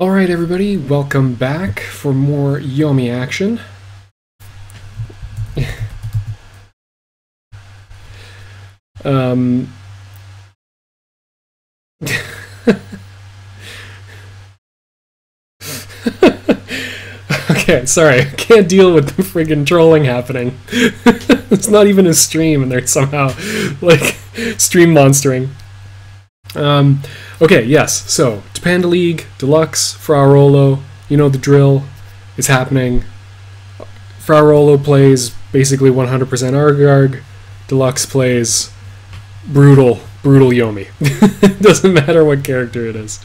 Alright everybody, welcome back for more Yomi action. Okay, sorry, I can't deal with the friggin' trolling happening. It's not even a stream and they're somehow, like, stream monstering. Okay, yes, so, TOPANDA League, Deluxe, FraaOrolo, you know the drill, it's happening. FraaOrolo plays basically 100% Argarg, Deluxe plays brutal Yomi. Doesn't matter what character it is.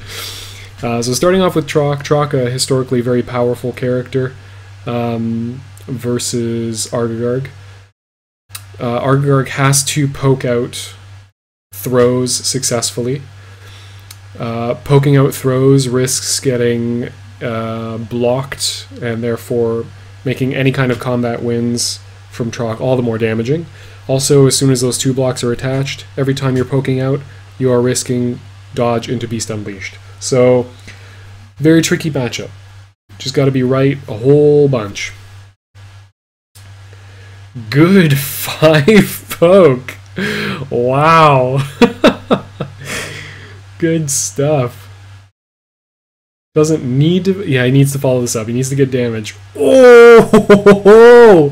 So starting off with Trock, a historically very powerful character, versus Argarg. Argarg has to poke out throws successfully. Poking out throws risks getting blocked and therefore making any kind of combat wins from Trock all the more damaging. Also, as soon as those two blocks are attached, every time you're poking out, you are risking dodge into Beast Unleashed. So, very tricky matchup. Just gotta be right a whole bunch. Good 5 poke! Wow! Good stuff. Doesn't need to... Yeah, he needs to follow this up. He needs to get damage. Oh!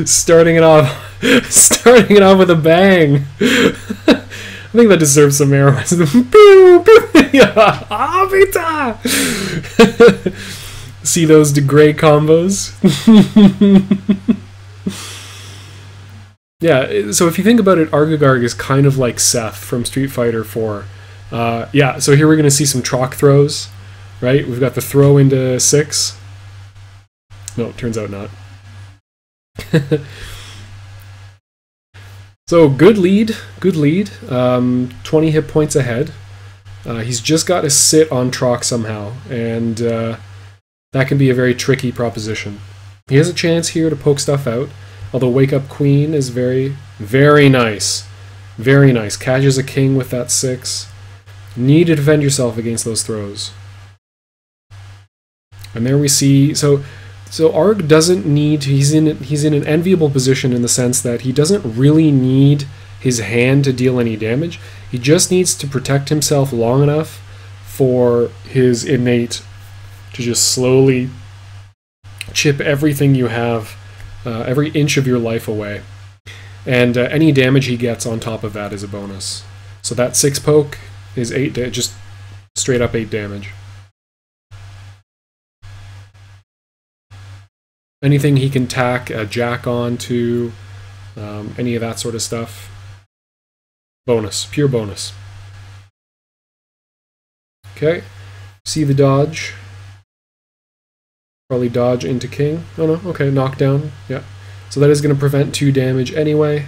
Starting it off with a bang. I think that deserves some arrows. See those Grey combos? Yeah, so if you think about it, Argarg is kind of like Seth from Street Fighter 4. Yeah, so here we're going to see some Trock throws, right? We've got the throw into 6. No, turns out not. So, good lead. 20 hit points ahead. He's just got to sit on Trock somehow, and that can be a very tricky proposition. He has a chance here to poke stuff out, although Wake Up Queen is very, very nice. Very nice. Catches a king with that 6. Need to defend yourself against those throws. And there we see... So Arg doesn't need... He's in an enviable position in the sense that he doesn't really need his hand to deal any damage. He just needs to protect himself long enough for his innate to just slowly chip everything you have, every inch of your life away. And any damage he gets on top of that is a bonus. So that 6 poke is 8 just straight up 8 damage. Anything he can tack a jack on to, any of that sort of stuff. Bonus, pure bonus. Okay, see the dodge. Probably dodge into king. Oh no, okay, knockdown, yeah. So that is going to prevent 2 damage anyway.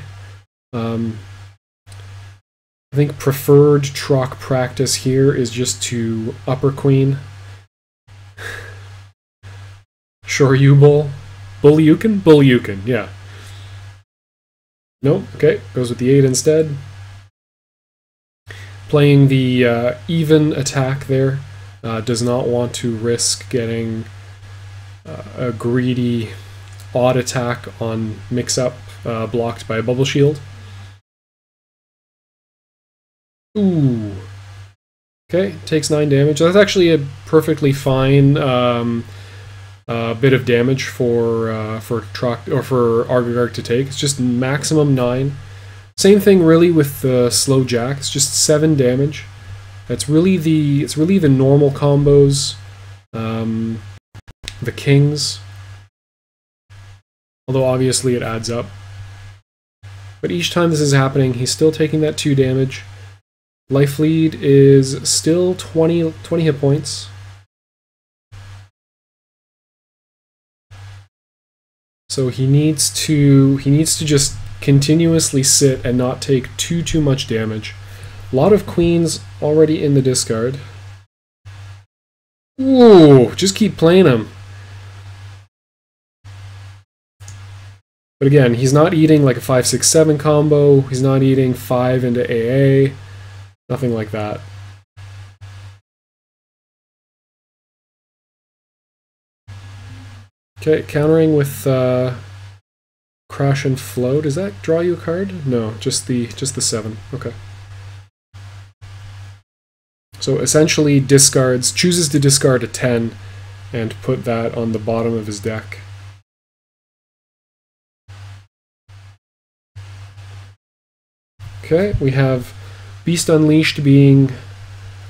I think preferred Trock practice here is just to upper queen. Shoryubull. Bull-Yukin? Bull-Yukin, yeah. Nope, okay, goes with the 8 instead. Playing the even attack there. Does not want to risk getting a greedy odd attack on mix-up blocked by a bubble shield. Ooh. Okay, takes 9 damage. That's actually a perfectly fine bit of damage for Trock or for Argarg to take. It's just maximum 9. Same thing really with the slow jack. It's just 7 damage. It's really the normal combos. The kings. Although obviously it adds up. But each time this is happening, he's still taking that 2 damage. Life lead is still 20 hit points. So he needs to just continuously sit and not take too much damage. A lot of queens already in the discard. Ooh, just keep playing him. But again, he's not eating like a 5-6-7 combo. He's not eating 5 into AA. Nothing like that. Okay, countering with Crash and Flow. Does that draw you a card? No, just the 7. Okay. So essentially chooses to discard a 10 and put that on the bottom of his deck. Okay, we have Beast Unleashed being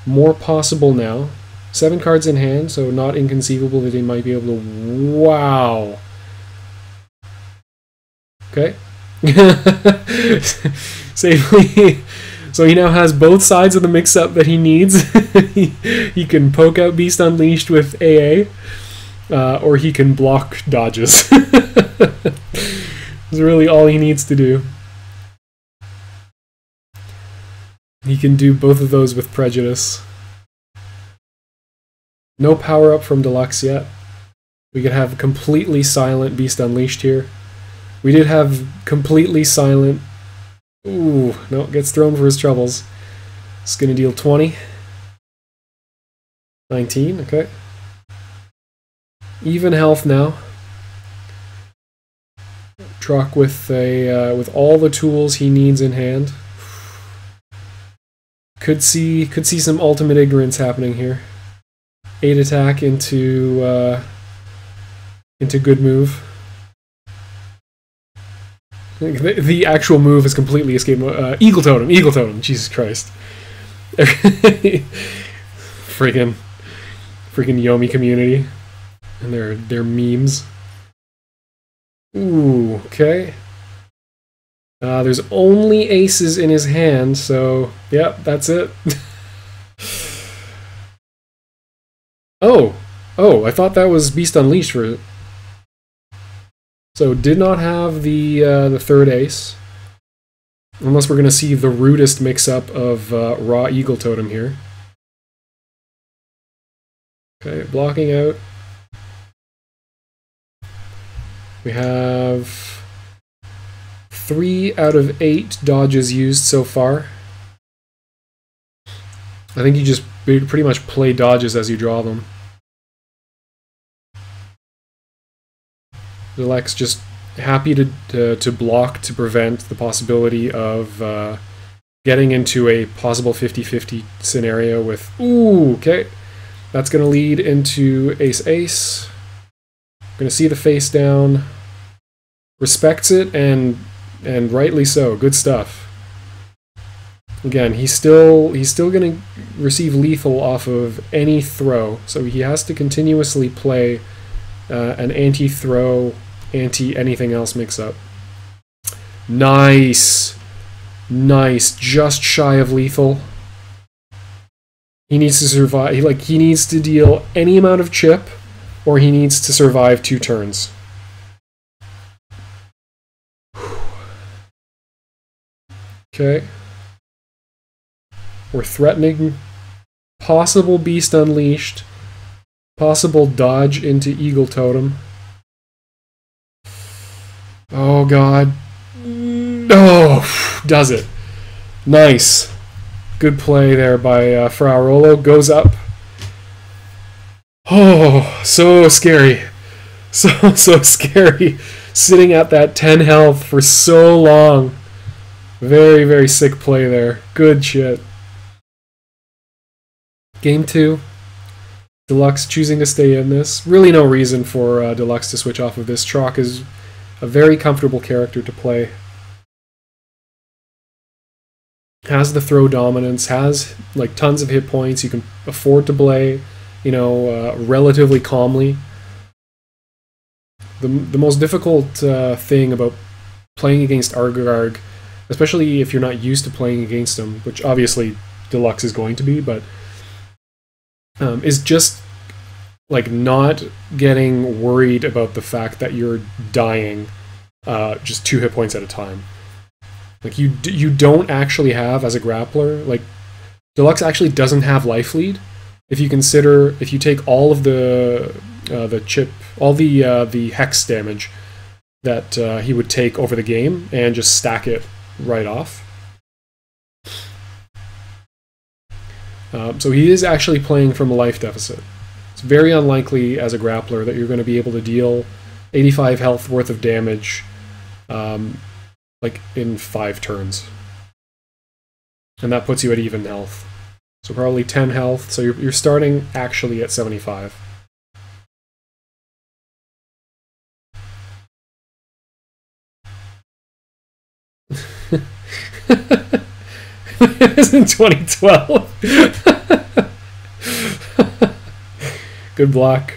more possible now. 7 cards in hand, so not inconceivable that he might be able to... Wow! Okay. Safely. So he now has both sides of the mix-up that he needs. He can poke out Beast Unleashed with AA, or he can block dodges. That's really all he needs to do. He can do both of those with prejudice. No power-up from Deluxe yet. We could have completely silent Beast Unleashed here. We did have completely silent... Ooh, no, gets thrown for his troubles. It's going to deal 20. 19, okay. Even health now. Truck with all the tools he needs in hand. Could see some ultimate ignorance happening here. 8 attack into good move. The actual move is completely escaped. Eagle Totem, Jesus Christ. Freaking Yomi community and their memes. Ooh, okay. There's only aces in his hand, so yep, that's it. Oh, I thought that was Beast Unleashed for it. So did not have the third ace, unless we're going to see the rudest mix-up of raw Eagle Totem here. Okay, blocking out. We have 3 out of 8 dodges used so far. I think you just pretty much play dodges as you draw them. Deluxe just happy to block to prevent the possibility of getting into a possible 50-50 scenario with... Ooh, okay. That's going to lead into ace-ace. Going to see the face down. Respects it, and rightly so. Good stuff. Again, he's still going to receive lethal off of any throw, so he has to continuously play an anti-throw, anti-anything else mix-up. Nice! Nice. Just shy of lethal. He needs to survive. He needs to deal any amount of chip, or he needs to survive 2 turns. Okay. We're threatening possible Beast Unleashed, possible dodge into Eagle Totem. Oh god. Oh, does it. Nice. Good play there by FraaOrolo. Goes up. Oh, so scary. So scary. Sitting at that 10 health for so long. Very, very sick play there. Good shit. Game 2. Deluxe choosing to stay in this. Really no reason for Deluxe to switch off of this. Trock is a very comfortable character to play. Has the throw dominance, has like tons of hit points. You can afford to play, you know, relatively calmly. The most difficult thing about playing against Argarg, especially if you're not used to playing against him, which obviously Deluxe is going to be, but is just like not getting worried about the fact that you're dying just 2 hit points at a time. Like you don't actually have, as a grappler, like Deluxe actually doesn't have life lead. If you consider, if you take all of the chip, all the hex damage that he would take over the game and just stack it right off. So he is actually playing from a life deficit. It's very unlikely as a grappler that you're going to be able to deal 85 health worth of damage, like in 5 turns. And that puts you at even health. So probably 10 health, so you're starting actually at 75. It was in 2012. Good block.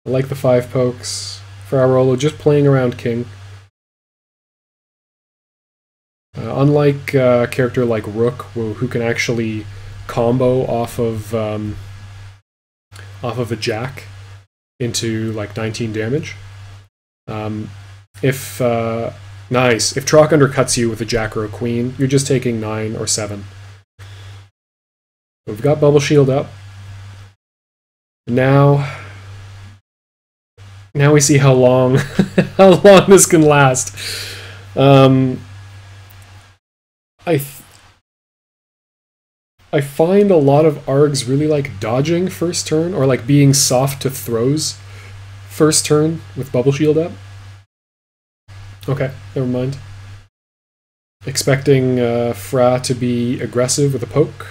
I like the 5 pokes. FraaOrolo just playing around king. Unlike a character like Rook, who can actually combo off of a jack into like 19 damage. If Trock undercuts you with a jack or a queen, you're just taking 9 or 7. We've got Bubble Shield up. Now we see how long this can last. I find a lot of ARGs really like dodging first turn, or like being soft to throws first turn with Bubble Shield up. Okay, never mind. Expecting Fra to be aggressive with a poke.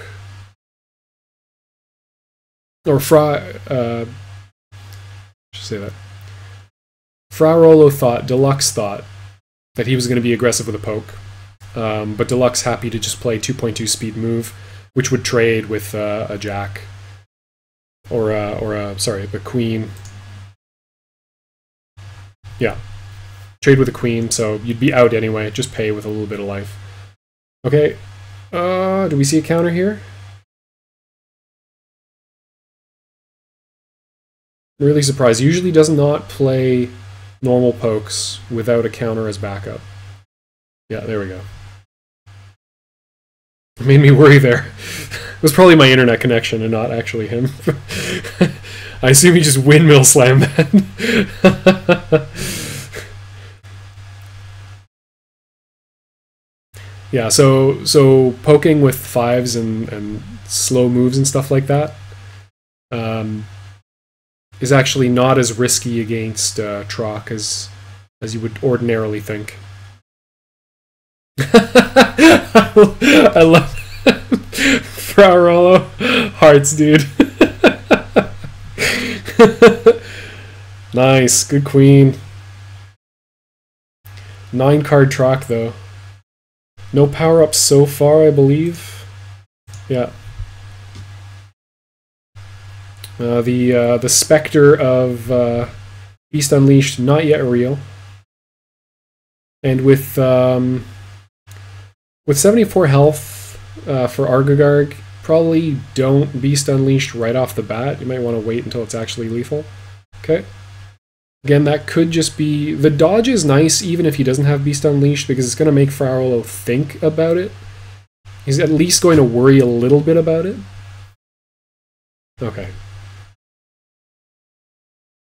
Or FraaOrolo thought, Deluxe thought, that he was going to be aggressive with a poke. But Deluxe happy to just play 2.2 speed move, which would trade with a jack. Or a queen. Yeah. Trade with a queen, so you'd be out anyway, just pay with a little bit of life. Okay, do we see a counter here? Really surprised. Usually does not play normal pokes without a counter as backup. Yeah, there we go. It made me worry there. It was probably my internet connection and not actually him. I assume he just windmill slammed that. Yeah, so poking with 5s and slow moves and stuff like that is actually not as risky against Trock as you would ordinarily think. I love FraaOrolo. Hearts, dude. Nice, good queen. 9-card Trock though. No power-ups so far, I believe. Yeah. The Spectre of Beast Unleashed, not yet real. And with 74 health for Argagarg, probably don't Beast Unleashed right off the bat. You might want to wait until it's actually lethal. Okay. Again, that could just be... The dodge is nice even if he doesn't have Beast Unleashed, because it's going to make FraaOrolo think about it. He's at least going to worry a little bit about it. Okay.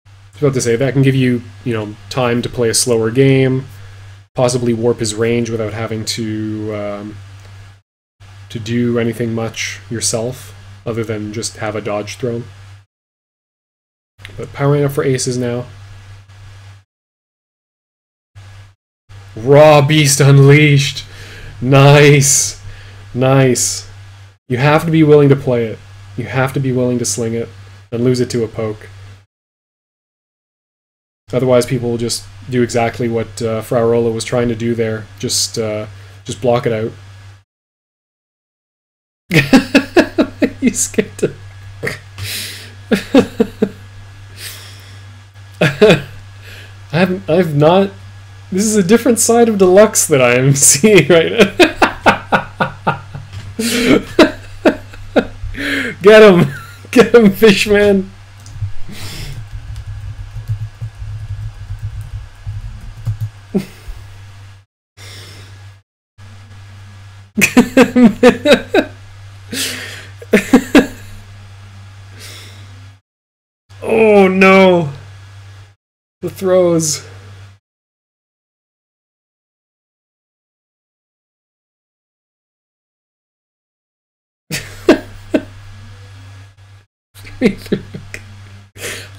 I was about to say, that can give you, time to play a slower game, possibly warp his range without having to do anything much yourself, other than just have a dodge thrown. But powering up for aces now. Raw Beast Unleashed! Nice! Nice. You have to be willing to play it. You have to be willing to sling it and lose it to a poke. Otherwise people will just do exactly what FraaOrolo was trying to do there. Just block it out. You skipped it. I've not... This is a different side of Deluxe that I am seeing right now. Get him! Get him, Fishman! Oh no! The throws.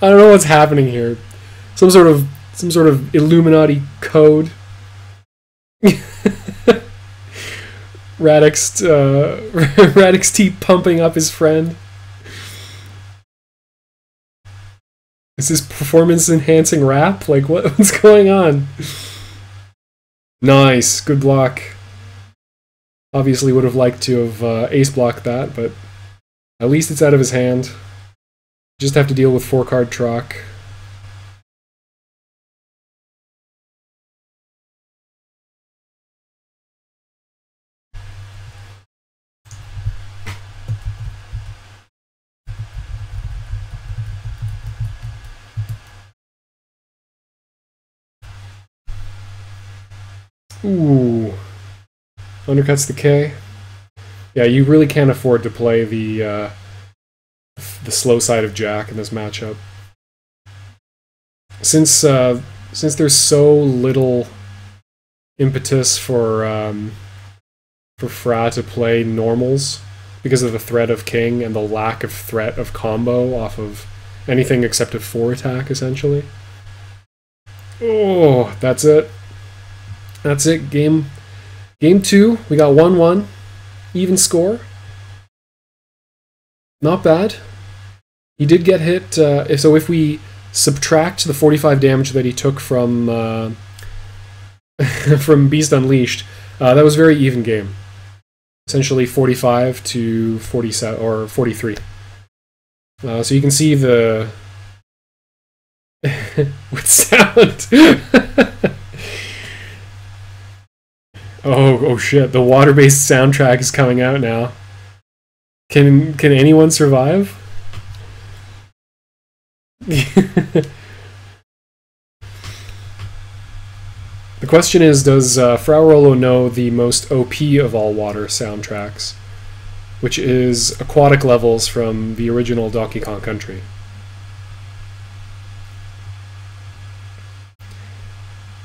I don't know what's happening here. Some sort of Illuminati code. Radix T pumping up his friend. Is this performance enhancing rap? Like what's going on? Nice, good block. Obviously would have liked to have ace blocked that, but at least it's out of his hand. Just have to deal with 4-card Troc. Ooh. Undercuts the K. Yeah, you really can't afford to play the slow side of Jack in this matchup. Since there's so little impetus for Fra to play normals because of the threat of King and the lack of threat of combo off of anything except a 4 attack, essentially. Oh, that's it. That's it. Game 2. We got 1-1. Even score. Not bad. He did get hit. So if we subtract the 45 damage that he took from from Beast Unleashed, that was a very even game. Essentially 45 to 47 or 43. So you can see the with sound. Oh shit! The water-based soundtrack is coming out now. Can anyone survive? The question is, does FraaOrolo know the most OP of all water soundtracks, which is Aquatic Levels from the original Donkey Kong Country?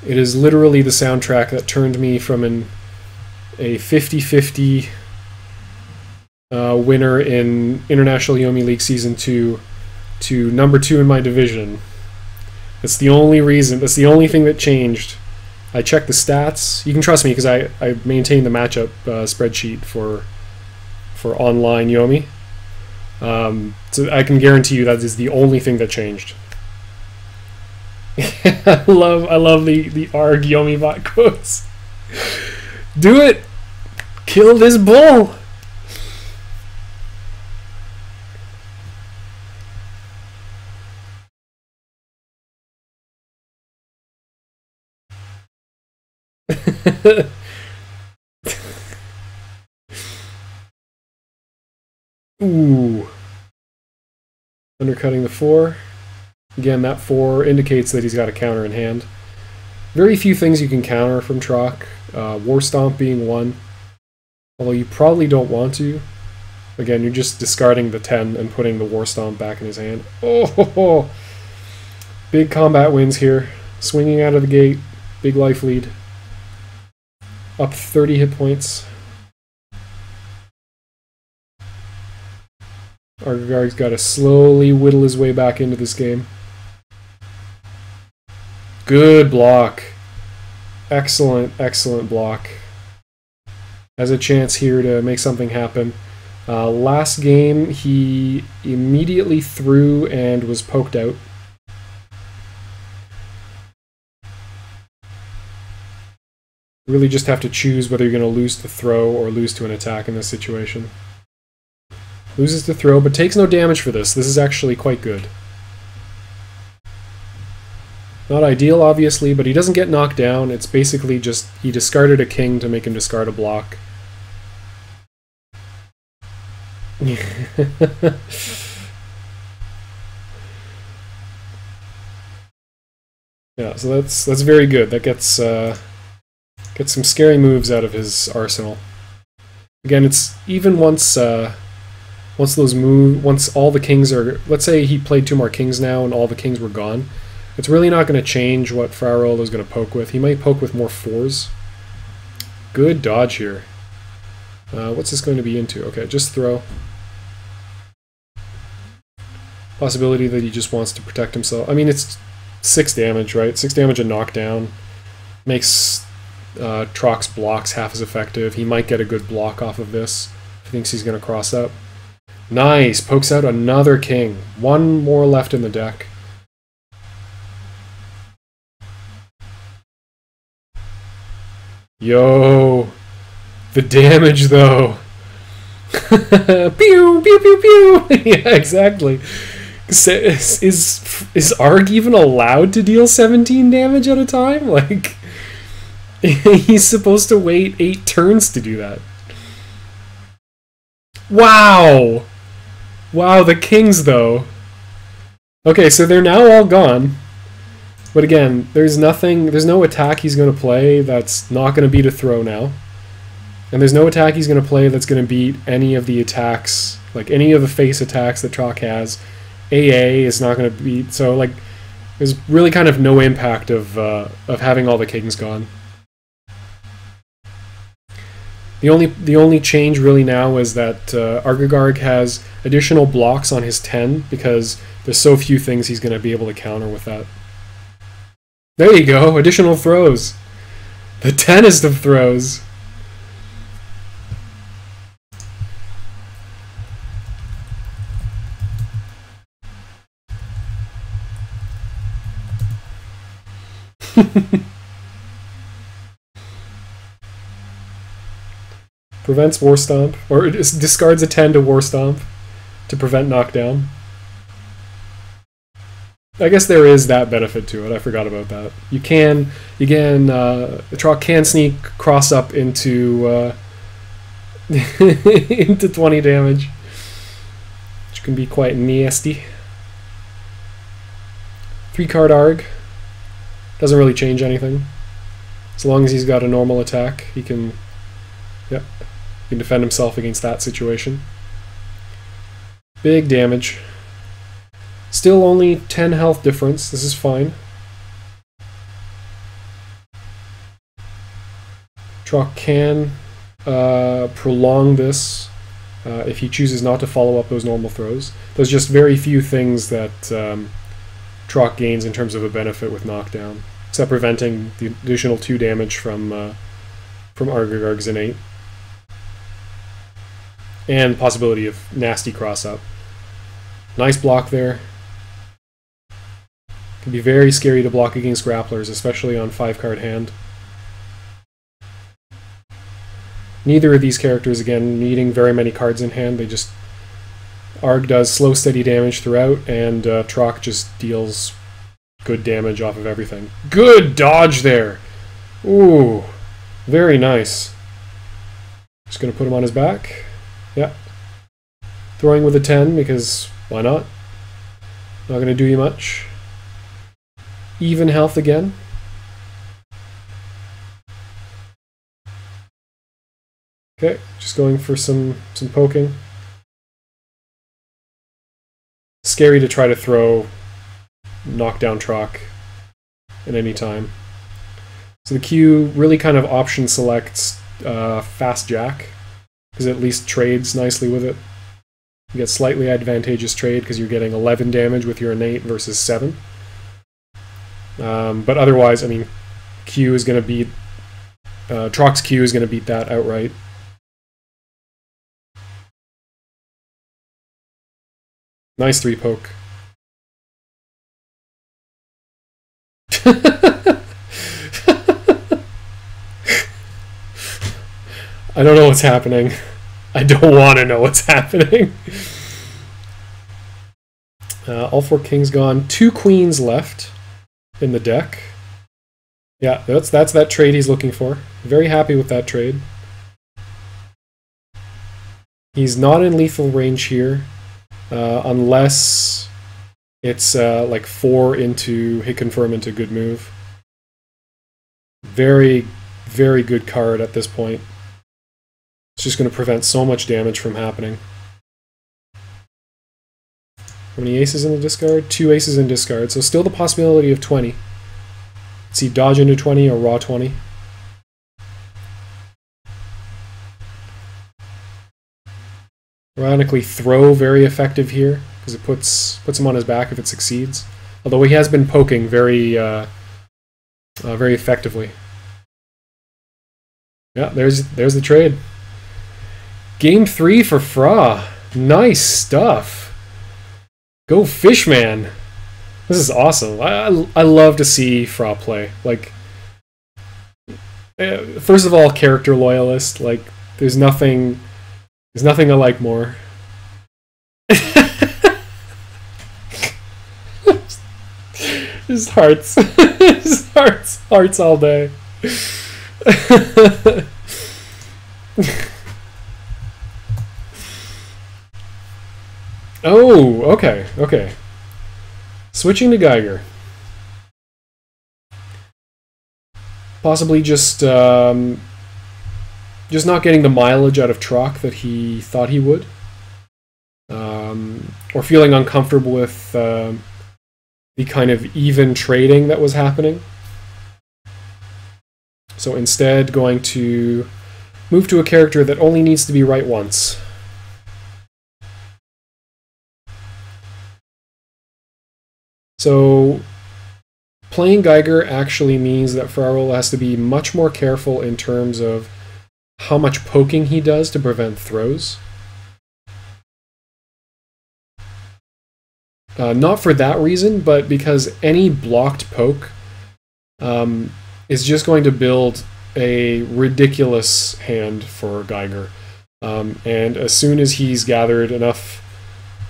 It is literally the soundtrack that turned me from a 50-50 winner in International Yomi League Season 2 to number 2 in my division. That's the only reason. That's the only thing that changed. I checked the stats. You can trust me because I maintain the matchup spreadsheet for online Yomi. So I can guarantee you that is the only thing that changed. I love the ARG Yomi bot quotes. Do it! Kill this bull! Ooh. Undercutting the 4. Again, that 4 indicates that he's got a counter in hand. Very few things you can counter from Troc. War Stomp being one. Although you probably don't want to. Again, you're just discarding the 10 and putting the War Stomp back in his hand. Oh! Big combat wins here. Swinging out of the gate. Big life lead. Up 30 hit points. Argagard's got to slowly whittle his way back into this game. Good block. Excellent, excellent block. Has a chance here to make something happen. Last game, he immediately threw and was poked out. Really just have to choose whether you're going to lose to throw or lose to an attack in this situation. Loses to throw, but takes no damage for this. This is actually quite good. Not ideal, obviously, but he doesn't get knocked down. It's basically just he discarded a king to make him discard a block. Yeah, so that's very good. That gets some scary moves out of his arsenal. Again, it's even once once all the kings are, let's say he played 2 more kings now and all the kings were gone, it's really not going to change what FraaOrolo is going to poke with. He might poke with more 4s. Good dodge here. What's this going to be into? Okay, just throw. Possibility that he just wants to protect himself. I mean, it's 6 damage, right? 6 damage and knockdown. Makes Trock's blocks half as effective. He might get a good block off of this. He thinks he's going to cross up. Nice! Pokes out another king. One more left in the deck. Yo! The damage, though! Pew! Pew! Pew! Pew! Yeah, exactly. Is Arg even allowed to deal 17 damage at a time? Like, he's supposed to wait 8 turns to do that. Wow! Wow, the kings, though. Okay, so they're now all gone. But again, there's no attack he's going to play that's not going to beat a throw now. And there's no attack he's going to play that's going to beat any of the attacks, like any of the face attacks that Trock has. AA is not going to beat, so like, there's really kind of no impact of having all the kings gone. The only change really now is that Argagarg has additional blocks on his 10 because there's so few things he's going to be able to counter with that. There you go, additional throws. The 10th of throws. Prevents War Stomp, or it discards a 10 to War Stomp to prevent knockdown. I guess there is that benefit to it. I forgot about that. The Trock can sneak cross up into into 20 damage, which can be quite nasty. 3-card Arg doesn't really change anything. As long as he's got a normal attack, he can, yeah, he can defend himself against that situation. Big damage. Still only 10 health difference. This is fine. Trock can prolong this if he chooses not to follow up those normal throws. There's just very few things that Trock gains in terms of a benefit with knockdown, except preventing the additional 2 damage from Argagarg's innate. And the possibility of nasty cross-up. Nice block there. Can be very scary to block against grapplers, especially on 5-card hand. Neither of these characters, again, needing very many cards in hand. They just... Arg does slow, steady damage throughout, and Trock just deals good damage off of everything. Good dodge there! Ooh, very nice. Just gonna put him on his back. Yeah. Throwing with a 10, because why not? Not gonna do you much. Even health again. Okay, just going for some poking. Scary to try to throw knockdown Trock at any time. So the Q really kind of option selects Fast Jack, because it at least trades nicely with it. You get slightly advantageous trade because you're getting 11 damage with your innate versus 7. But otherwise, I mean, Q is going to beat... Trock's Q is going to beat that outright. Nice 3-poke. I don't know what's happening. I don't want to know what's happening. All 4 kings gone. 2 queens left in the deck. Yeah, that's that trade he's looking for. Very happy with that trade. He's not in lethal range here, unless it's like 4 into hit confirm into good move. Very, very good card at this point. It's just going to prevent so much damage from happening. How many aces in the discard? 2 aces in discard, so still the possibility of 20. Let's see, dodge into 20 or raw 20. Ironically, throw very effective here, because it puts him on his back if it succeeds. Although he has been poking very very effectively. Yeah, there's the trade. Game 3 for Fra. Nice stuff. Go Fishman. This is awesome. I love to see Fra play. Like, first of all, character loyalist. Like, there's nothing I like more. Just hearts. Just hearts all day. Oh, okay. Switching to Geiger. Possibly just not getting the mileage out of Trock that he thought he would. Or feeling uncomfortable with the kind of even trading that was happening. So instead going to move to a character that only needs to be right once. So playing Geiger actually means that FraaOrolo has to be much more careful in terms of how much poking he does to prevent throws. Not for that reason, but because any blocked poke is just going to build a ridiculous hand for Geiger. And as soon as he's gathered enough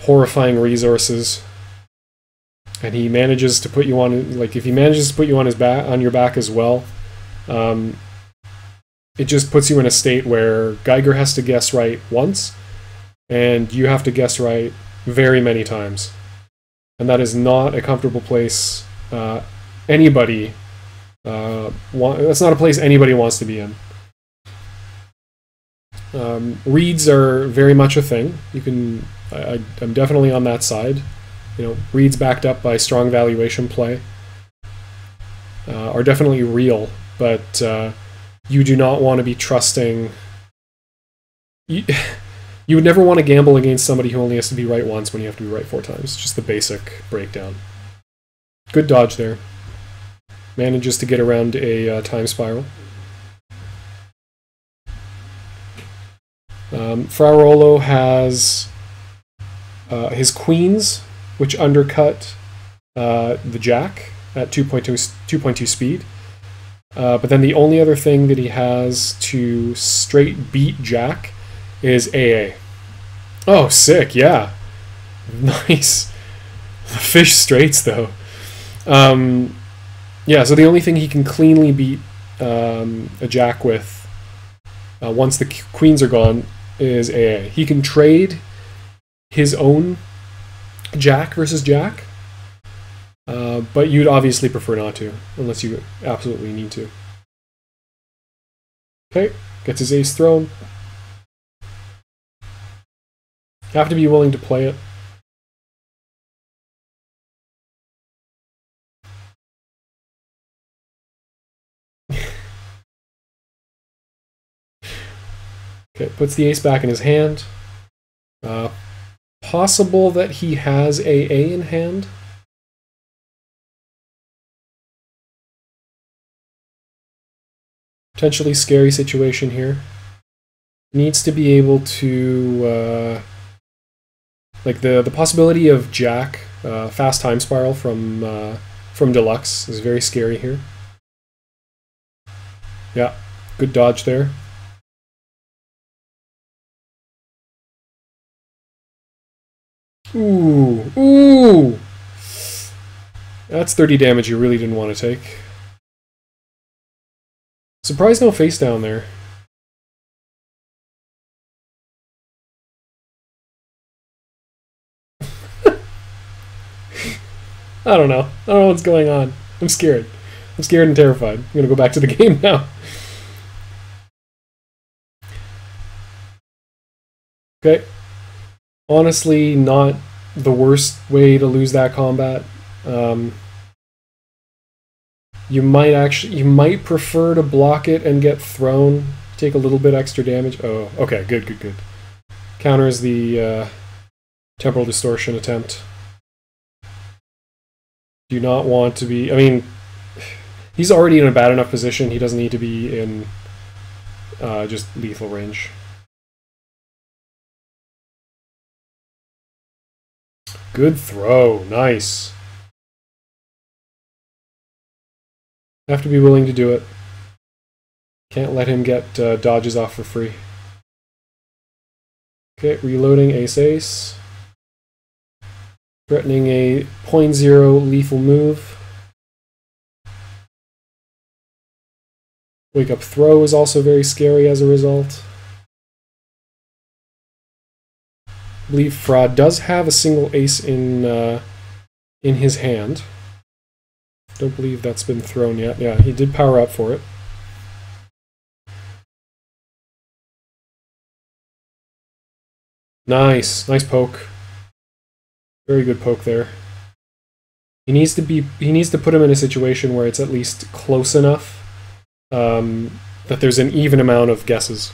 horrifying resources, and he manages to put you on, like if he manages to put you on his back, on your back as well, it just puts you in a state where Geiger has to guess right once, and you have to guess right very many times. And that is not a comfortable place anybody that's not a place anybody wants to be in. Reads are very much a thing. You can, I'm definitely on that side. You know, reads backed up by strong valuation play are definitely real, but you do not want to be trusting. You would never want to gamble against somebody who only has to be right once when you have to be right 4 times. Just the basic breakdown. Good dodge there. Manages to get around a time spiral. FraaOrolo has his queens, which undercut the jack at 2.2 speed. But then the only other thing that he has to straight beat jack is AA. Oh, sick, yeah. Nice. Fish straights, though. Yeah, so the only thing he can cleanly beat a jack with once the queens are gone is AA. He can trade his own jack versus jack, but you'd obviously prefer not to, unless you absolutely need to. Okay, gets his ace thrown. Have to be willing to play it. Okay, puts the ace back in his hand. Possible that he has AA in hand. Potentially scary situation here. Needs to be able to like the possibility of jack fast time spiral from deluxe is very scary here. Yeah, good dodge there. Ooh! That's 30 damage you really didn't want to take. Surprised no face down there. I don't know. I don't know what's going on. I'm scared. I'm scared and terrified. I'm gonna go back to the game now. Okay. Honestly, not the worst way to lose that combat. You might prefer to block it and get thrown, take a little bit extra damage. Oh, okay, good. Counters the Temporal distortion attempt. Do not want to be... I mean, he's already in a bad enough position. He doesn't need to be in just lethal range. Good throw. Nice. Have to be willing to do it. Can't let him get dodges off for free. Okay, reloading ace-ace. Threatening a 0.0 lethal move. Wake up throw is also very scary as a result. I believe Fra does have a single ace in his hand. Don't believe that's been thrown yet. Yeah, he did power up for it. Nice, nice poke. Very good poke there. He needs to put him in a situation where it's at least close enough that there's an even amount of guesses.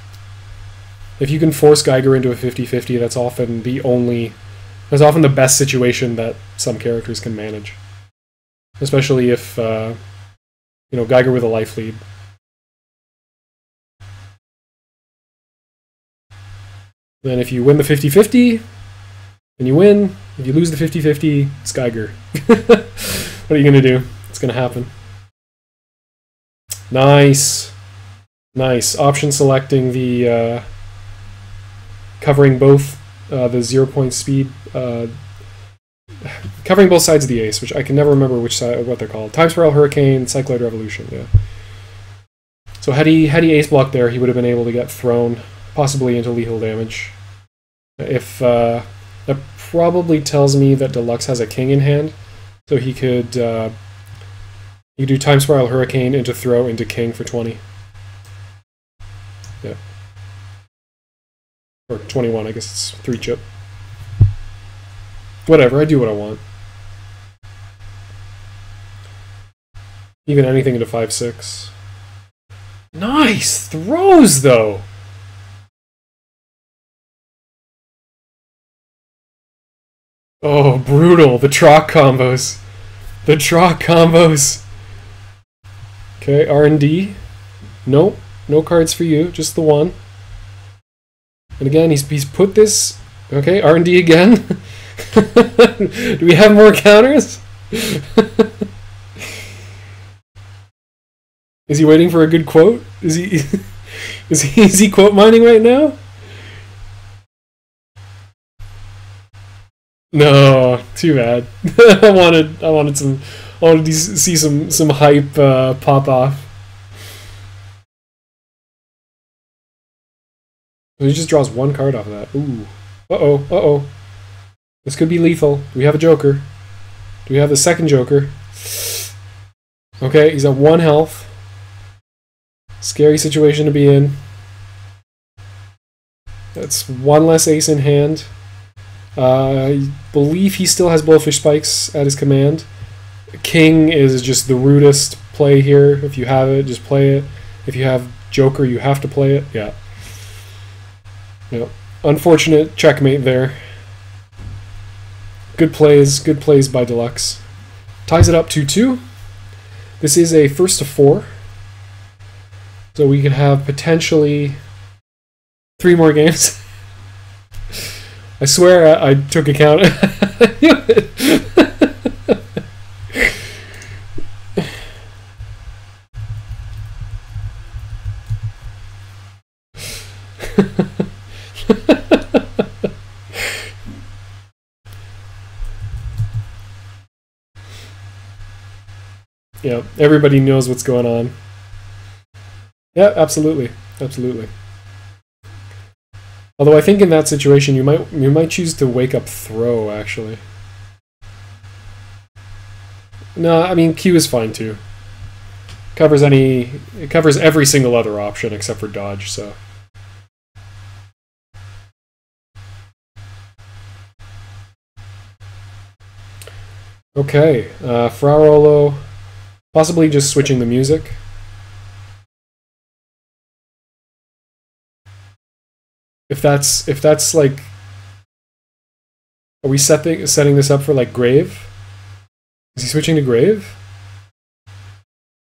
If you can force Geiger into a 50-50, that's often the best situation that some characters can manage. Especially if, Geiger with a life lead. Then if you win the 50-50, then you win. If you lose the 50-50, it's Geiger. What are you going to do? It's going to happen. Nice. Nice. Option selecting the... covering both the 0 point speed... covering both sides of the ace, which I can never remember which side, what they're called. Time Spiral, Hurricane, Cycloid Revolution, yeah. So had he ace blocked there, he would have been able to get thrown, possibly into lethal damage. If that probably tells me that Deluxe has a king in hand, so he could do Time Spiral, Hurricane into throw into king for 20. Yeah. Or 21, I guess it's 3 chip. Whatever, I do what I want. Even anything into 5-6. Nice throws, though! Oh, brutal. The Troc combos. The Troc combos. Okay, R&D. Nope, no cards for you, just the one. And again, he's put this... Okay, R&D again. Do we have more counters? Is he waiting for a good quote? Is he quote mining right now? No, too bad. I wanted to see some hype pop off. He just draws one card off of that. Ooh. Uh-oh. This could be lethal. Do we have a Joker? Do we have the second Joker? Okay, he's at 1 health. Scary situation to be in. That's 1 less ace in hand. I believe he still has Blowfish Spikes at his command. King is just the rudest play here. If you have it, just play it. If you have Joker, you have to play it. Yeah. Yep. Unfortunate checkmate there. Good plays by Deluxe. Ties it up 2-2. This is a first to 4. So we could have potentially 3 more games. I swear I took account. Yeah, everybody knows what's going on. Yeah, absolutely. Although I think in that situation you might choose to wake up throw, actually. No, I mean Q is fine too. It covers every single other option except for dodge, so. Okay, FraaOrolo, possibly just switching the music. If that's like Are we setting this up for like grave? Is he switching to grave?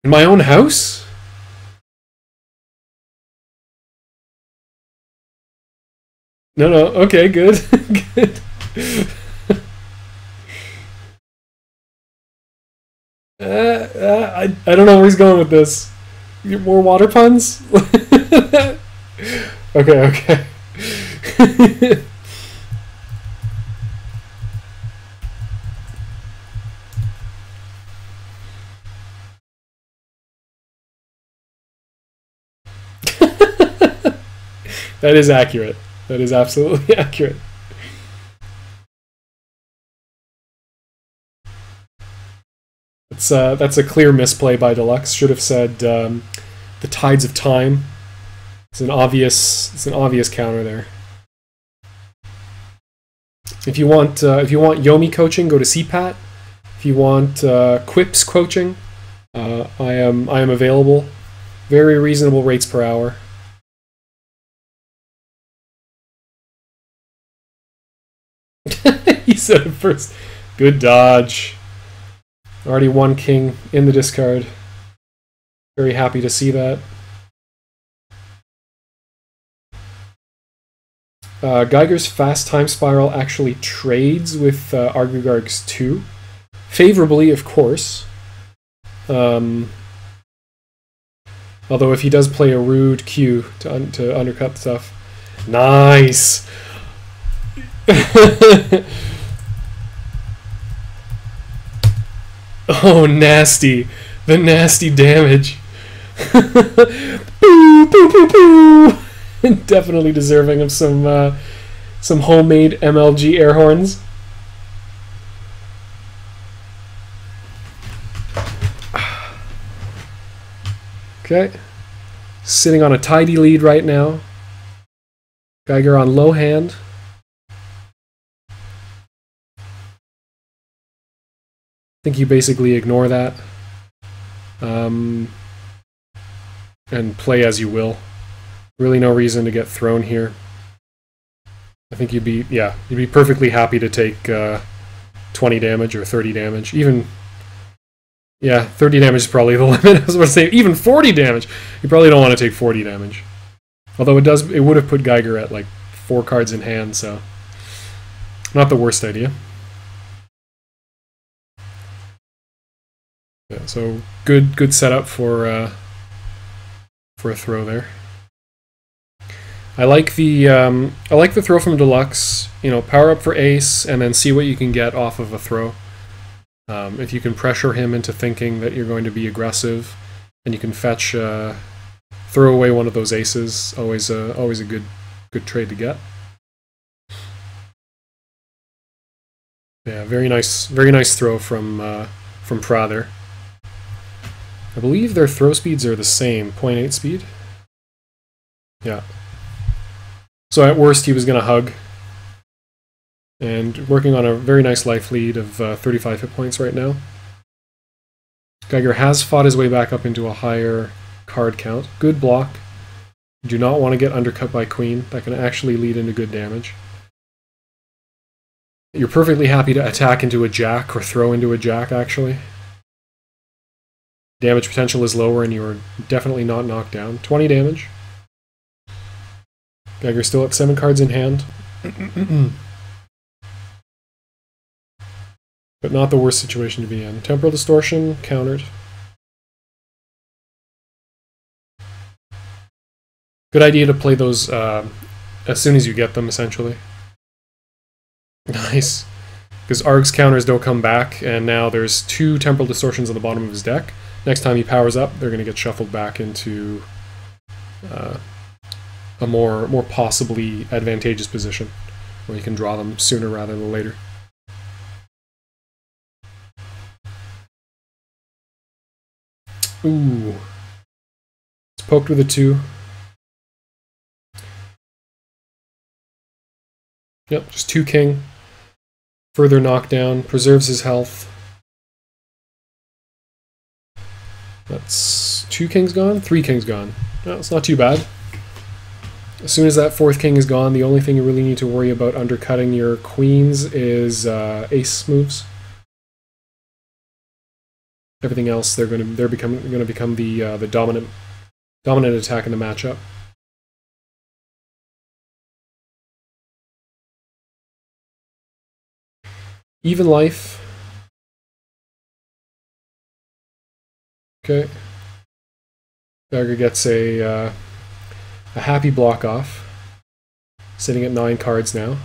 In my own house? No, no. Okay, good. Good. I don't know where he's going with this. More water puns? Okay, okay. That is accurate. That is absolutely accurate. That's a clear misplay by Deluxe. Should have said the Tides of Time. It's an obvious counter there. If you want Yomi coaching, go to CPAT. If you want Quips coaching, I am available. Very reasonable rates per hour. He said it first. Good dodge. Already one king in the discard. Very happy to see that. Geiger's Fast Time Spiral actually trades with Argogarg's 2. Favorably, of course. Although if he does play a rude Q to undercut stuff. Nice! Oh, nasty. The nasty damage. Boo, boo, boo, boo. Definitely deserving of some homemade MLG air horns. Okay. Sitting on a tidy lead right now. Geiger on low hand. I think you basically ignore that. And play as you will. Really no reason to get thrown here. I think you'd be perfectly happy to take 20 damage or 30 damage. Even, yeah, 30 damage is probably the limit. I was about to say, even 40 damage! You probably don't want to take 40 damage. Although it would have put Geiger at like 4 cards in hand, so not the worst idea. Yeah, so good setup for a throw there. I like the throw from Deluxe. You know, power up for ace and then see what you can get off of a throw. If you can pressure him into thinking that you're going to be aggressive, and you can fetch, throw away one of those aces. Always a good trade to get. Yeah, very nice throw from Fra there. I believe their throw speeds are the same, 0.8 speed. Yeah. So at worst, he was going to hug. And working on a very nice life lead of 35 hit points right now. Geiger has fought his way back up into a higher card count. Good block. Do not want to get undercut by Queen. That can actually lead into good damage. You're perfectly happy to attack into a Jack or throw into a Jack, actually. Damage potential is lower and you're definitely not knocked down. 20 damage. Geiger still at 7 cards in hand. But not the worst situation to be in. Temporal Distortion, countered. Good idea to play those as soon as you get them, essentially. Nice. Because Arg's counters don't come back, and now there's 2 Temporal Distortions on the bottom of his deck. Next time he powers up, they're going to get shuffled back into a more possibly advantageous position, where you can draw them sooner rather than later. Ooh. It's poked with a 2. Yep, just 2 king. Further knockdown, preserves his health. That's 2 kings gone? 3 kings gone. No, it's not too bad. As soon as that fourth king is gone, the only thing you really need to worry about undercutting your queens is ace moves. Everything else, they're going to become the dominant attack in the matchup. Even life. Okay. Geiger gets a happy block off. Sitting at 9 cards now.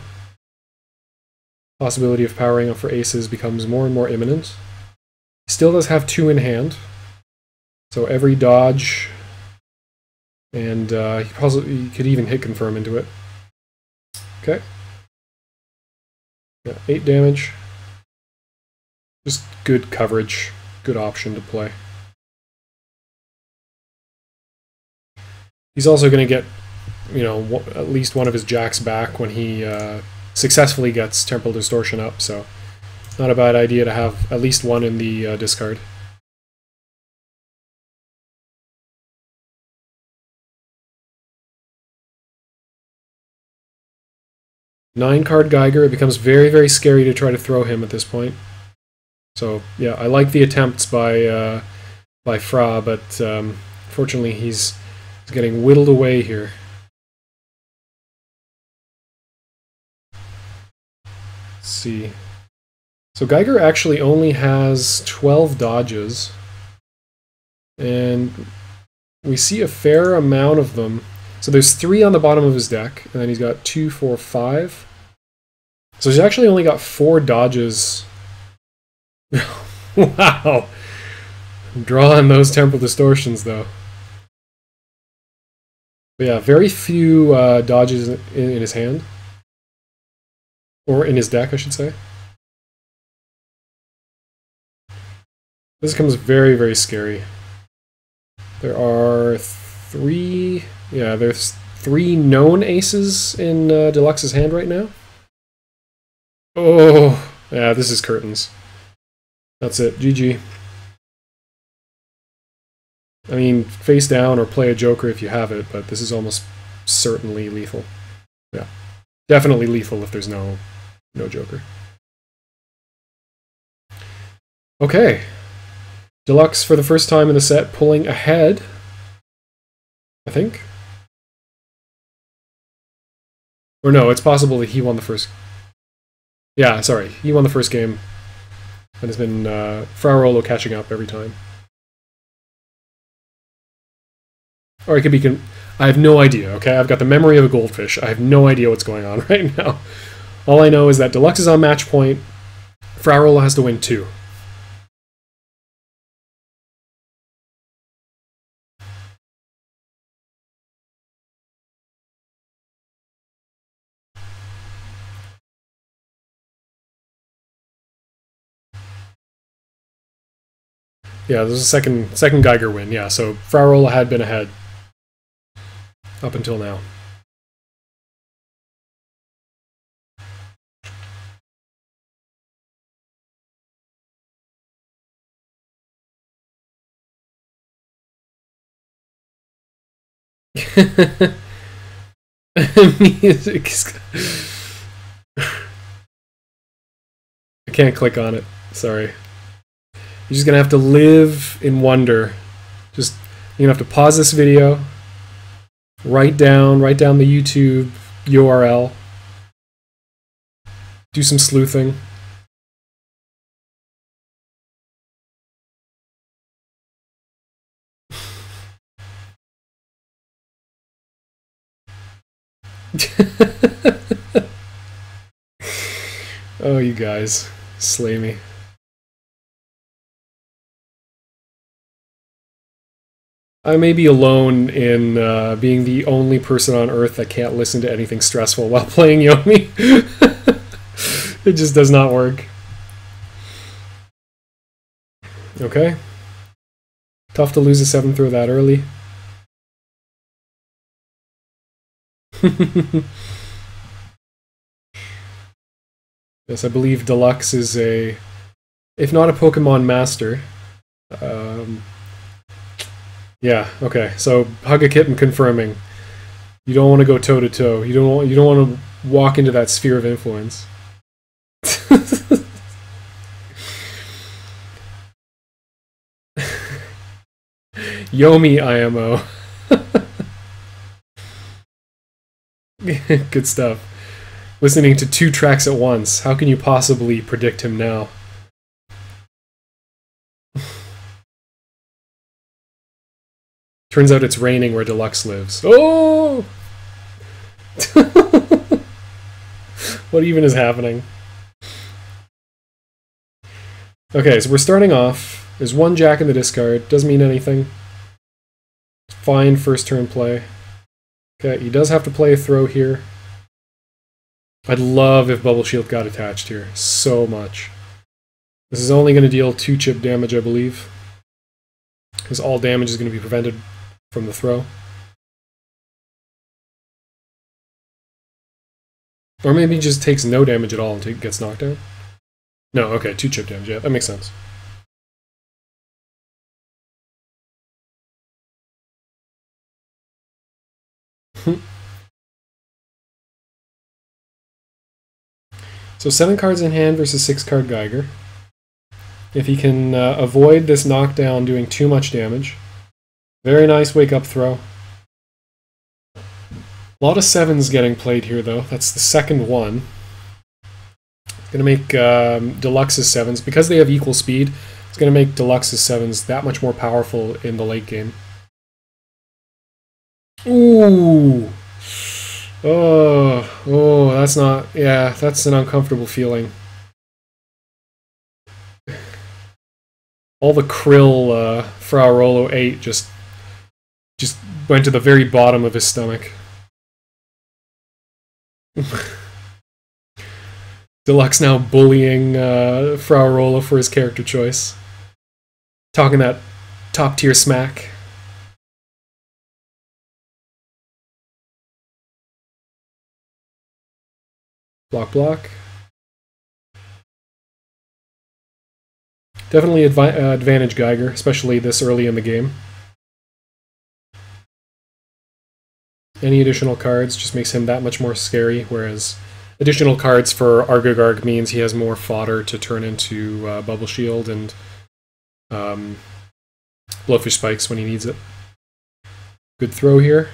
Possibility of powering up for aces becomes more and more imminent. Still does have 2 in hand. So every dodge, and he could even hit confirm into it. Okay. Yeah, 8 damage. Just good coverage, good option to play. He's also going to get, you know, at least one of his jacks back when he successfully gets Temporal Distortion up, so not a bad idea to have at least one in the discard. Nine-card Geiger, it becomes very, very scary to try to throw him at this point. So, yeah, I like the attempts by Fra, but fortunately he's getting whittled away here. Let's see. So Geiger actually only has 12 dodges, and we see a fair amount of them. So there's 3 on the bottom of his deck, and then he's got 2, 4, 5. So he's actually only got 4 dodges. Wow! Drawing those Temporal Distortions, though. But yeah, very few dodges in his hand. Or in his deck, I should say. This becomes very, very scary. There are 3... Yeah, there's 3 known aces in Deluxe's hand right now. Oh, yeah, this is curtains. That's it, GG. I mean, face down or play a joker if you have it, but this is almost certainly lethal. Yeah, definitely lethal if there's no joker. Okay. Deluxe, for the first time in the set, pulling ahead, I think. Or no, it's possible that he won the first... Yeah, sorry, he won the first game. And it's been FraaOrolo catching up every time. Or it could be... I have no idea, okay? I've got the memory of a goldfish. I have no idea what's going on right now. All I know is that Deluxe is on match point. FraaOrolo has to win 2. Yeah, there's a second Geiger win. Yeah, so FraaOrolo had been ahead up until now. Music. I can't click on it. Sorry. You're just gonna have to live in wonder. You're gonna have to pause this video, write down the YouTube URL, do some sleuthing. Oh, you guys, slay me. I may be alone in being the only person on Earth that can't listen to anything stressful while playing Yomi. It just does not work. Okay. Tough to lose a 7th throw that early. Yes, I believe Deluxe is a, if not a Pokemon master. Yeah, okay, so Hug a Kitten confirming. You don't want to go toe to toe. You don't want to walk into that sphere of influence. Yomi IMO. Good stuff. Listening to 2 tracks at once. How can you possibly predict him now? Turns out it's raining where Deluxe lives. Oh! What even is happening? Okay, so we're starting off. There's 1 jack in the discard. Doesn't mean anything. Fine first turn play. Okay, he does have to play a throw here. I'd love if Bubble Shield got attached here. So much. This is only going to deal 2 chip damage, I believe. Because all damage is going to be prevented from the throw. Or maybe he just takes no damage at all and gets knocked down. No, okay, 2 chip damage. Yeah, that makes sense. So 7 cards in hand versus 6 card Geiger. If he can avoid this knockdown doing too much damage. Very nice wake up throw. A lot of 7s getting played here though. That's the second one. It's going to make Deluxe's 7s, because they have equal speed, it's going to make Deluxe's 7s that much more powerful in the late game. Ooh! Oh, that's not... Yeah, that's an uncomfortable feeling. All the Krill FraaOrolo ate just went to the very bottom of his stomach. Deluxe now bullying FraaOrolo for his character choice. Talking that top tier smack. Block, block. Definitely advantage Geiger, especially this early in the game. Any additional cards just makes him that much more scary, whereas additional cards for Argagarg means he has more fodder to turn into Bubble Shield and Blowfish Spikes when he needs it. Good throw here.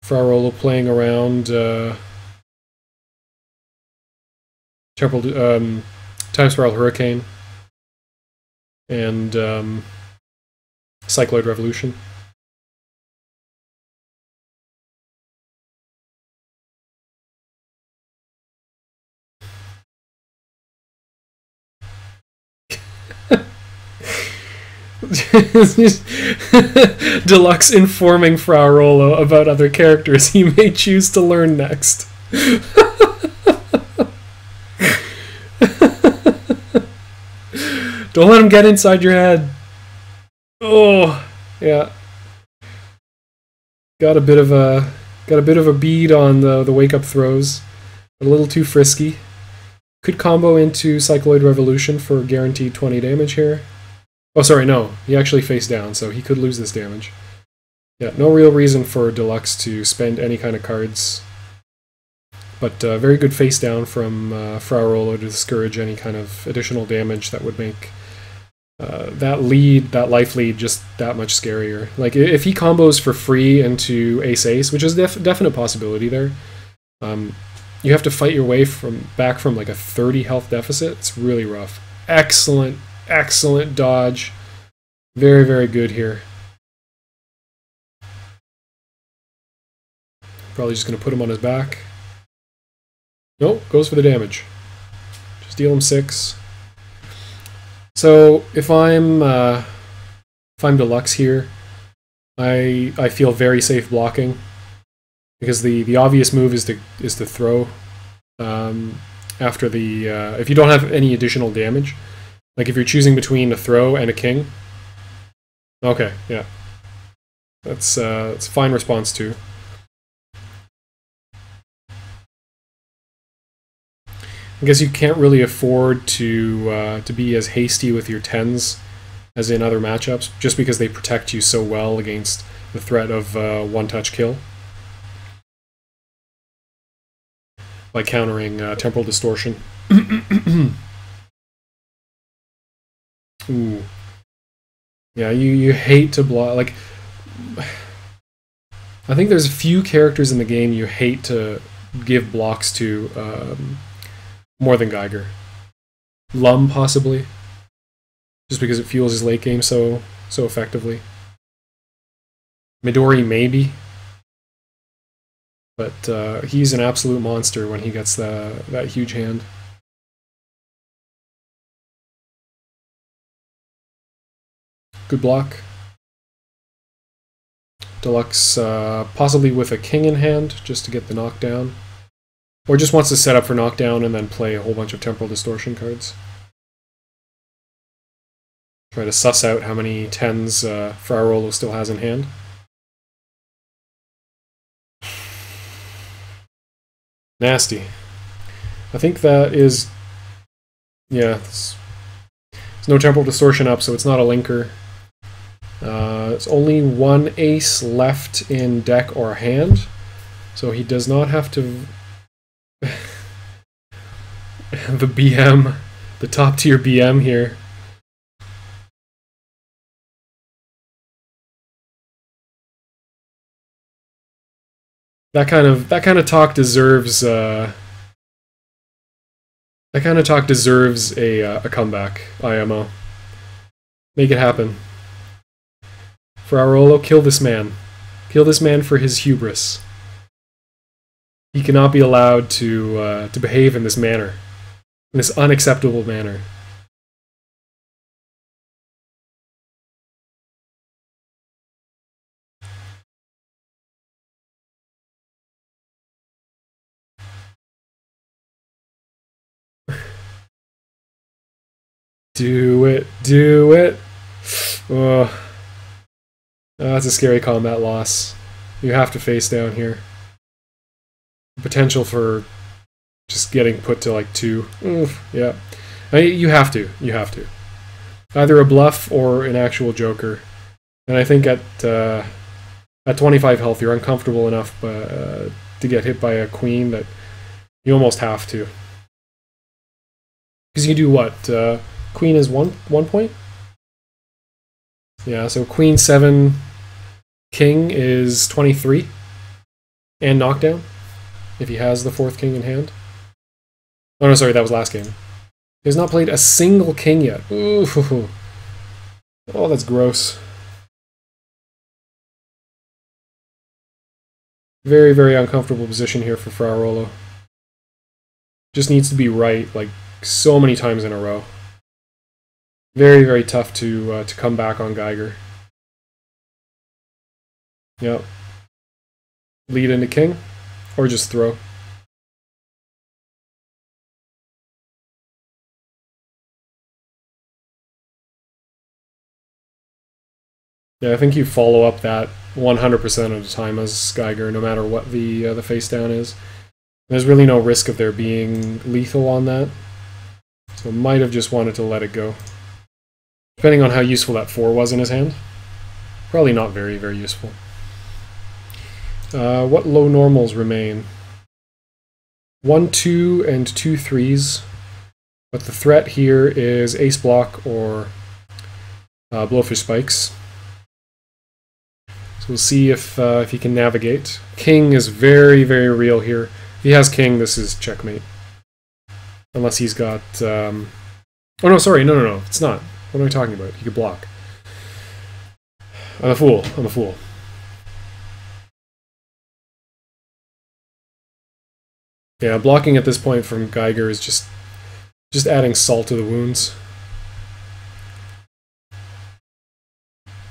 FraaOrolo playing around Time Spiral Hurricane and Cycloid Revolution. Deluxe informing FraaOrolo about other characters he may choose to learn next. Don't let him get inside your head. Oh, yeah. Got a bit of a bead on the wake up throws. A little too frisky. Could combo into Cycloid Revolution for guaranteed 20 damage here. Oh, sorry, no. He actually face down, so he could lose this damage. Yeah, no real reason for Deluxe to spend any kind of cards. But very good face down from FraaOrolo to discourage any kind of additional damage that would make that life lead just that much scarier. Like, if he combos for free into Ace-Ace, which is definite possibility there, you have to fight your way back from like a 30 health deficit. It's really rough. Excellent dodge. Very, very good here. Probably just going to put him on his back. Nope, goes for the damage. Just deal him 6. So if I'm Deluxe here, I feel very safe blocking, because the obvious move is to throw after the if you don't have any additional damage. Like if you're choosing between a throw and a king. Okay, yeah. That's a fine response too. I guess you can't really afford to be as hasty with your 10s as in other matchups, just because they protect you so well against the threat of one-touch kill. By countering Temporal Distortion. Ooh. Yeah, you hate to block. Like, I think there's a few characters in the game you hate to give blocks to more than Geiger. Lum, possibly. Just because it fuels his late game so effectively. Midori, maybe. But he's an absolute monster when he gets that huge hand. Good block. Deluxe, possibly with a king in hand, just to get the knockdown. Or just wants to set up for knockdown and then play a whole bunch of Temporal Distortion cards. Try to suss out how many 10s FraaOrolo still has in hand. Nasty. I think that is... Yeah, there's no Temporal Distortion up, so it's not a linker. It's only one ace left in deck or hand, so he does not have to... the BM, the top tier BM here. That kind of talk deserves a comeback. IMO. Make it happen. FraaOrolo, kill this man. Kill this man for his hubris. He cannot be allowed to behave in this manner, in this unacceptable manner. Do it, do it. Oh, that's a scary combat loss. You have to face down here. Potential for just getting put to like 2. Oof, yeah. You have to. You have to. Either a bluff or an actual joker. And I think at 25 health, you're uncomfortable enough to get hit by a queen that you almost have to. Because you do what? Queen is one point? Yeah, so Queen 7 King is 23. And knockdown, if he has the 4th king in hand. Oh no, sorry, that was last game. He has not played a single king yet. Ooh. Oh, that's gross. Very, very uncomfortable position here for FraaOrolo. Just needs to be right, like, so many times in a row. Very, very tough to come back on Geiger. Yep. Lead into king, or just throw. Yeah, I think you follow up that 100% of the time as Geiger, no matter what the face down is. There's really no risk of there being lethal on that, so might have just wanted to let it go. Depending on how useful that 4 was in his hand. Probably not very, very useful. What low normals remain? 1, 2, and 2 3s. But the threat here is Ace Block or Blowfish Spikes. So we'll see if he can navigate. King is very, very real here. If he has King, this is checkmate. Unless he's got... Oh no, sorry, no, it's not. What am I talking about? He could block. I'm a fool. I'm a fool. Yeah, blocking at this point from Geiger is just adding salt to the wounds.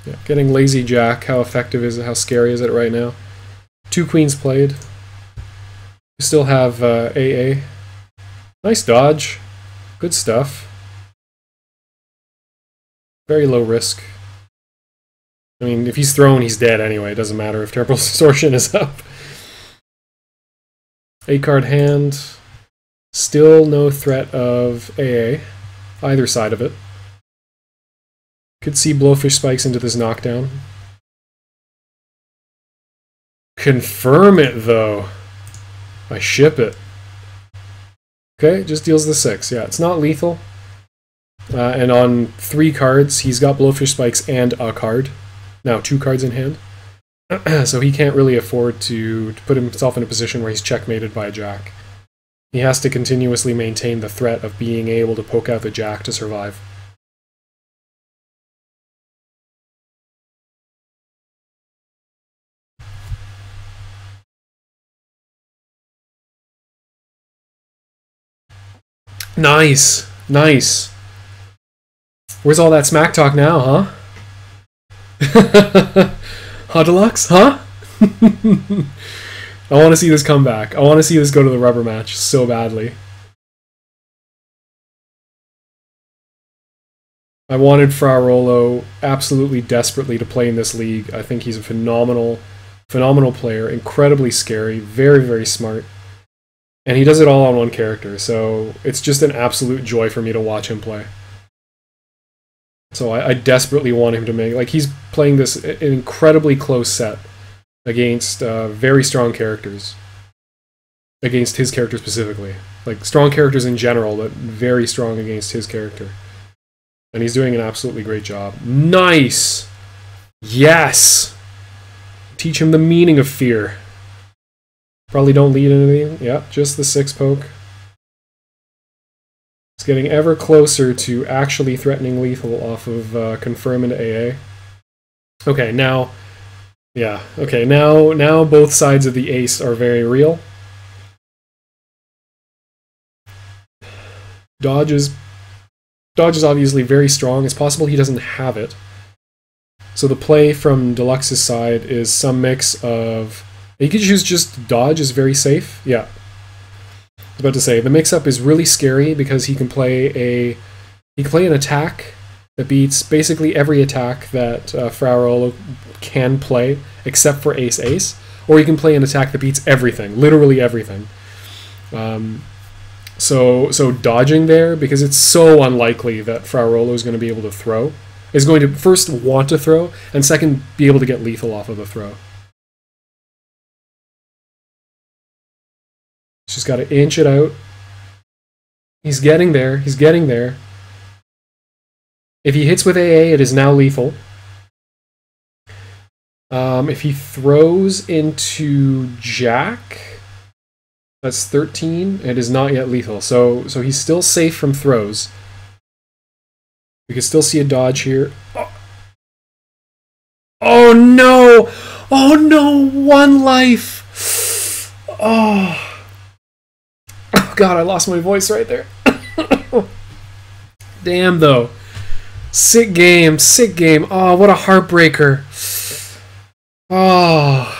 Yeah, getting Lazy Jack, how effective is it? How scary is it right now? 2 queens played. You still have AA. Nice dodge. Good stuff. Very low risk. I mean, if he's thrown, he's dead anyway. It doesn't matter if Temporal Distortion is up. 8-card hand. Still no threat of AA. Either side of it. Could see Blowfish Spikes into this knockdown. Confirm it, though. I ship it. Okay, just deals the 6. Yeah, it's not lethal. And on 3 cards, he's got Blowfish Spikes and a card. Now 2 cards in hand. So he can't really afford to put himself in a position where he's checkmated by a jack. He has to continuously maintain the threat of being able to poke out the jack to survive. Nice! Nice! Where's all that smack talk now, huh? Huh, Deluxe? Huh? I want to see this come back. I want to see this go to the rubber match so badly. I wanted FraaOrolo absolutely desperately to play in this league. I think he's a phenomenal player, incredibly scary, very, very smart. And he does it all on one character, so it's just an absolute joy for me to watch him play. So I desperately want him to make... Like, he's playing this an incredibly close set against very strong characters. Against his character specifically. Like, strong characters in general, but very strong against his character. And he's doing an absolutely great job. Nice! Yes! Teach him the meaning of fear. Probably don't lead anything. Yeah, just the 6 poke. It's getting ever closer to actually threatening lethal off of confirm into AA. Okay, now... Yeah, okay, now both sides of the ace are very real. Dodge is obviously very strong. It's possible he doesn't have it. So the play from Deluxe's side is some mix of... You could choose just dodge is very safe. Yeah. I was about to say, the mix-up is really scary because he can play an attack that beats basically every attack that FraaOrolo can play, except for Ace-Ace. Or he can play an attack that beats everything, literally everything. So dodging there, because it's so unlikely that FraaOrolo is going to be able to throw, is going to first want to throw, and second be able to get lethal off of the throw. Just got to inch it out. He's getting there. He's getting there. If he hits with AA, it is now lethal. If he throws into Jack, that's 13. It is not yet lethal. So he's still safe from throws. We can still see a dodge here. Oh no! Oh no! 1 life! Oh. God, I lost my voice right there. Damn, though. Sick game, sick game. Oh, what a heartbreaker. Oh.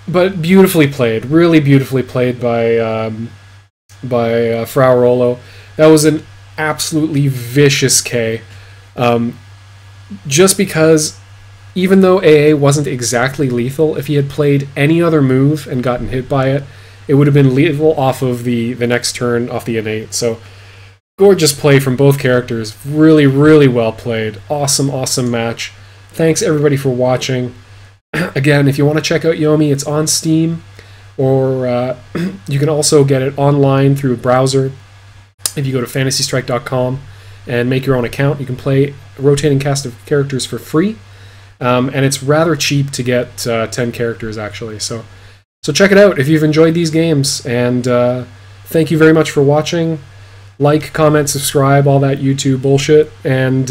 But beautifully played. Really beautifully played by FraaOrolo. That was an absolutely vicious K. Just because, even though AA wasn't exactly lethal, if he had played any other move and gotten hit by it, it would have been lethal off of the next turn off the innate. So, gorgeous play from both characters. Really, really well played. Awesome, awesome match. Thanks everybody for watching. Again, if you want to check out Yomi, it's on Steam, or you can also get it online through a browser. If you go to fantasystrike.com and make your own account, you can play a rotating cast of characters for free. And it's rather cheap to get 10 characters, actually. So check it out if you've enjoyed these games, and thank you very much for watching. Like, comment, subscribe, all that YouTube bullshit, and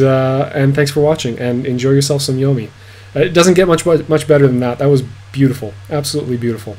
thanks for watching, and enjoy yourself some Yomi. It doesn't get much better than that. That was beautiful, absolutely beautiful.